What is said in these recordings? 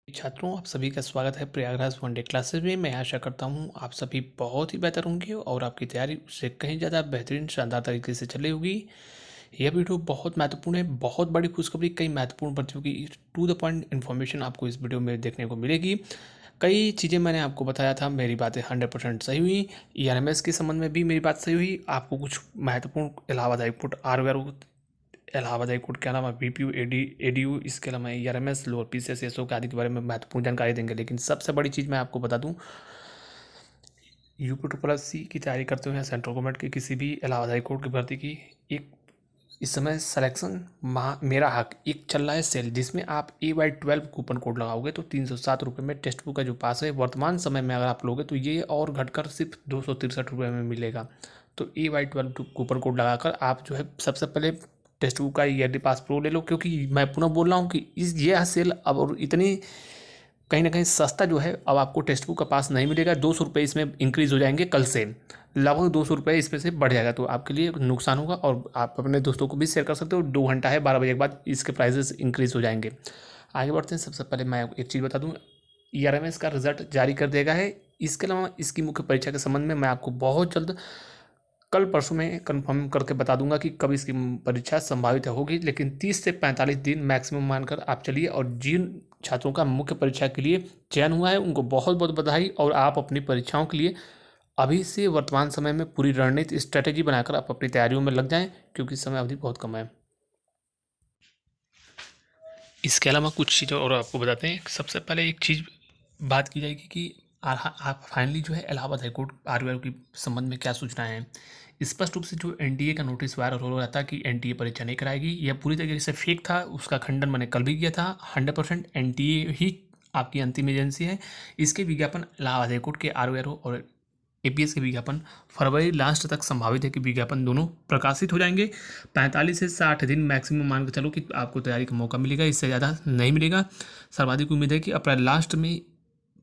छात्रों, आप सभी का स्वागत है प्रयागराज वन डे क्लासेस में। मैं आशा करता हूँ आप सभी बहुत ही बेहतर होंगे और आपकी तैयारी उससे कहीं ज़्यादा बेहतरीन शानदार तरीके से चली होगी। यह वीडियो बहुत महत्वपूर्ण है, बहुत बड़ी खुशखबरी, कई महत्वपूर्ण भर्तियों की टू द पॉइंट इन्फॉर्मेशन आपको इस वीडियो में देखने को मिलेगी। कई चीज़ें मैंने आपको बताया था, मेरी बातें 100% सही हुई। ERMS के संबंध में भी मेरी बात सही हुई। आपको कुछ महत्वपूर्ण इलाहाबाद हाईकोर्ट इलाहाबाद हाईकोर्ट के अलावा BPU ADU, इसके अलावा ERMS, लोअर PCS, SO के आदि के बारे में महत्वपूर्ण जानकारी देंगे। लेकिन सबसे बड़ी चीज़ मैं आपको बता दूं, UP+C की तैयारी करते हुए सेंट्रल गवर्नमेंट की किसी भी इलाहाबाद हाईकोर्ट की भर्ती की एक इस समय सिलेक्शन मेरा हक एक चल रहा है सेल, जिसमें आप AY12 कूपन कोड लगाओगे तो 307 रुपये में टेक्स्ट बुक का जो पास है वर्तमान समय में अगर आप लोगे तो ये और घटकर सिर्फ 263 रुपये में मिलेगा। तो AY12 कूपन कोड लगाकर आप जो है सबसे पहले टेक्स्ट बुक का ईयरली पास प्रो ले लो, क्योंकि मैं पुनः बोल रहा हूँ कि इस ये सेल अब और इतनी कहीं ना कहीं सस्ता जो है अब आपको टेक्स्ट बुक का पास नहीं मिलेगा। 200 रुपये इसमें इंक्रीज़ हो जाएंगे कल से, लगभग 200 रुपये इसमें से बढ़ जाएगा, तो आपके लिए नुकसान होगा। और आप अपने दोस्तों को भी शेयर कर सकते हो। 2 घंटा है, 12 बजे के बाद इसके प्राइजेस इंक्रीज़ हो जाएंगे। आगे बढ़ते हैं। सबसे पहले मैं एक चीज़ बता दूँ, ERMS का रिजल्ट जारी कर देगा है। इसके अलावा इसकी मुख्य परीक्षा के संबंध में मैं आपको बहुत जल्द कल परसों में कंफर्म करके बता दूंगा कि कब इसकी परीक्षा संभावित होगी। लेकिन 30 से 45 दिन मैक्सिमम मानकर आप चलिए। और जिन छात्रों का मुख्य परीक्षा के लिए चयन हुआ है उनको बहुत बहुत बधाई। और आप अपनी परीक्षाओं के लिए अभी से वर्तमान समय में पूरी रणनीति स्ट्रेटेजी बनाकर आप अपनी तैयारियों में लग जाएं, क्योंकि समय अवधि बहुत कम है। इसके अलावा कुछ चीज़ें और आपको बताते हैं। सबसे पहले एक चीज़ बात की जाएगी कि आप फाइनली जो है इलाहाबाद हाईकोर्ट RUR के संबंध में क्या सूचनाएं हैं। स्पष्ट रूप से जो NTA का नोटिस वायरल हो रहा था कि NTA परीक्षा नहीं कराएगी, यह पूरी तरीके से फेक था। उसका खंडन मैंने कल भी किया था। 100% NTA ही आपकी अंतिम एजेंसी है। इसके विज्ञापन इलाहाबाद हाईकोर्ट के RUR और APS के विज्ञापन फरवरी लास्ट तक संभावित है कि विज्ञापन दोनों प्रकाशित हो जाएंगे। 45 से 60 दिन मैक्सिमम मान के चलो कि आपको तैयारी का मौका मिलेगा, इससे ज़्यादा नहीं मिलेगा। सर्वाधिक उम्मीद है कि अप्रैल लास्ट में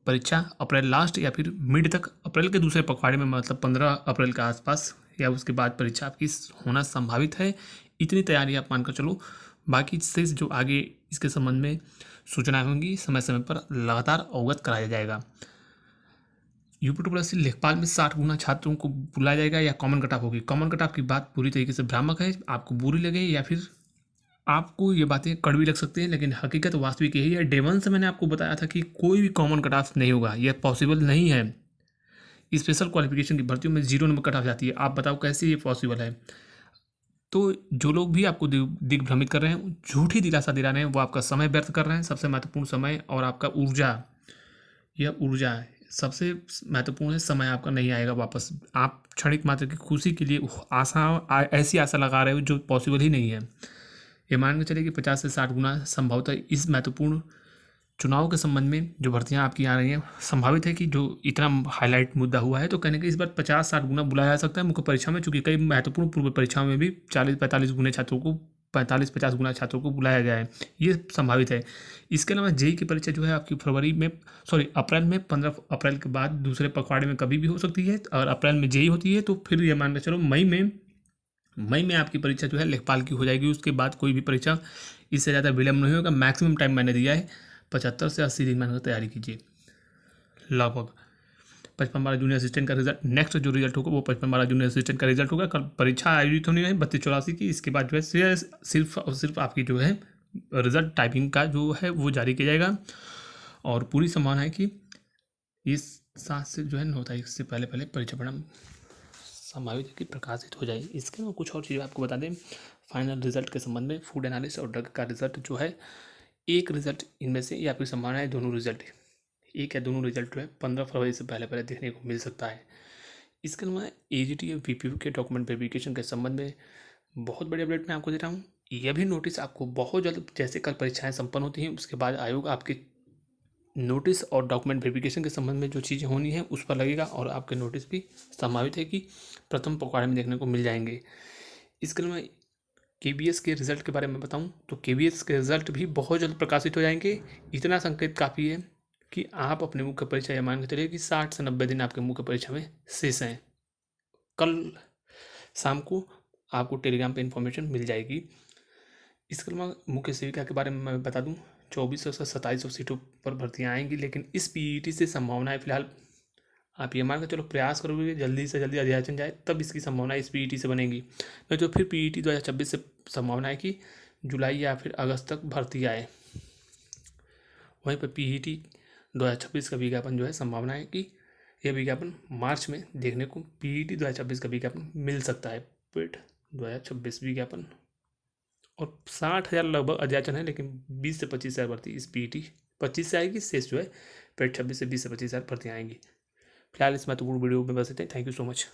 परीक्षा, अप्रैल लास्ट या फिर मिड तक, अप्रैल के दूसरे पखवाड़े में, मतलब 15 अप्रैल के आसपास या उसके बाद परीक्षा आपकी होना संभावित है। इतनी तैयारी आप मानकर चलो। बाकी से जो आगे इसके संबंध में सूचनाएं होंगी समय समय पर लगातार अवगत कराया जाएगा। UP+C लेखपाल में 60 गुना छात्रों को बुलाया जाएगा या कॉमन कट ऑफ होगी। कॉमन कट ऑफ की बात पूरी तरीके से भ्रामक है, आपको बुरी लगे या फिर आपको ये बातें कड़वी लग सकती हैं, लेकिन हकीकत वास्तविक यही है। डे वन से मैंने आपको बताया था कि कोई भी कॉमन कट ऑफ नहीं होगा, यह पॉसिबल नहीं है। स्पेशल क्वालिफिकेशन की भर्तियों में 0 नंबर कट ऑफ जाती है। आप बताओ कैसे ये पॉसिबल है। तो जो लोग भी आपको दिग्भ्रमित कर रहे हैं, झूठी दिलासा दिला रहे हैं, वो आपका समय व्यर्थ कर रहे हैं। सबसे महत्वपूर्ण समय और आपका ऊर्जा, यह ऊर्जा है सबसे महत्वपूर्ण है। समय आपका नहीं आएगा वापस। आप क्षणिक मात्र की खुशी के लिए ऐसी आशा लगा रहे हो जो पॉसिबल ही नहीं है। ये मान के चलिए कि 50 से 60 गुना संभवतः इस महत्वपूर्ण चुनाव के संबंध में जो भर्तियां आपकी आ रही हैं, संभावित है कि जो इतना हाईलाइट मुद्दा हुआ है तो कहने के इस बार 50-60 गुना बुलाया जा सकता है मुख्य परीक्षा में, चूंकि कई महत्वपूर्ण पूर्व परीक्षाओं में भी 40-45 गुने छात्रों को 45-50 गुना छात्रों को बुलाया गया है। ये संभावित है। इसके अलावा जेई की परीक्षा जो है आपकी अप्रैल में 15 अप्रैल के बाद दूसरे पखवाड़े में कभी भी हो सकती है। और अप्रैल में जेई होती है तो फिर ये मान के चलो मई में आपकी परीक्षा जो है लेखपाल की हो जाएगी। उसके बाद कोई भी परीक्षा इससे ज़्यादा विलम्ब नहीं होगा। मैक्सिमम टाइम मैंने दिया है 75 से 80 दिन में तैयारी कीजिए। लगभग 55-12 जूनियर असिस्टेंट का रिजल्ट, नेक्स्ट जो रिजल्ट होगा वो 55-12 जूनियर असिस्टेंट का रिजल्ट होगा। कल परीक्षा आयोजित होनी है 32-84 की। इसके बाद जो है सिर्फ और सिर्फ आपकी जो है रिजल्ट टाइपिंग का जो है वो जारी किया जाएगा। और पूरी संभावना है कि इस साथ से जो है 9 तारीख से पहले पहले परीक्षा परिणाम संभावित है कि प्रकाशित हो जाए। इसके अलावा कुछ और चीज़ें आपको बता दें। फाइनल रिजल्ट के संबंध में फूड एनालिस्ट और ड्रग का रिजल्ट जो है, एक रिजल्ट इनमें से या फिर संभावना है दोनों रिजल्ट, एक या दोनों रिजल्ट जो है 15 फरवरी से पहले पहले देखने को मिल सकता है। इसके अलावा AGT और BPU के डॉक्यूमेंट वेरिफिकेशन के संबंध में बहुत बड़ी अपडेट मैं आपको दे रहा हूँ। यह भी नोटिस आपको बहुत जल्द, जैसे कल परीक्षाएं संपन्न होती हैं उसके बाद आयोग आपके नोटिस और डॉक्यूमेंट वेरिफिकेशन के संबंध में जो चीज़ें होनी है उस पर लगेगा। और आपके नोटिस भी संभावित है कि प्रथम पखवाड़े में देखने को मिल जाएंगे। इसके अलावा KBS के रिज़ल्ट के बारे में बताऊं तो KBS के रिज़ल्ट भी बहुत जल्द प्रकाशित हो जाएंगे। इतना संकेत काफ़ी है कि आप अपने मुख्य परीक्षा या मान के चलिए कि 60 से 90 दिन आपके मुख्य परीक्षा में शेष हैं। कल शाम को आपको टेलीग्राम पे इन्फॉर्मेशन मिल जाएगी। इसके अलावा मुख्य सेविका के बारे में मैं बता दूं, 2400 से 2700 सीटों पर भर्तियाँ आएंगी। लेकिन इस पीईटी से संभावना है फिलहाल, आप ये मान के चलो प्रयास करोगे जल्दी से जल्दी अध्याचन जाए, तब इसकी संभावना इस पीईटी से बनेगी। नहीं तो फिर पीईटी 2026 से संभावना है कि जुलाई या फिर अगस्त तक भर्ती आए। वहीं पर पीईटी 2026 का विज्ञापन जो है, संभावना है कि यह विज्ञापन मार्च में देखने को पीईटी 2026 का विज्ञापन मिल सकता है। पेट 2026 विज्ञापन और 60,000 लगभग अध्याचन है, लेकिन 20 से 25,000 भर्ती इस पीईटी 25 से आएगी। शेष जो है पेट 26 से 20 से 25,000 भर्तियाँ आएंगी। फिलहाल इस महत्वपूर्ण वीडियो में बस इतना ही। Thank you so much.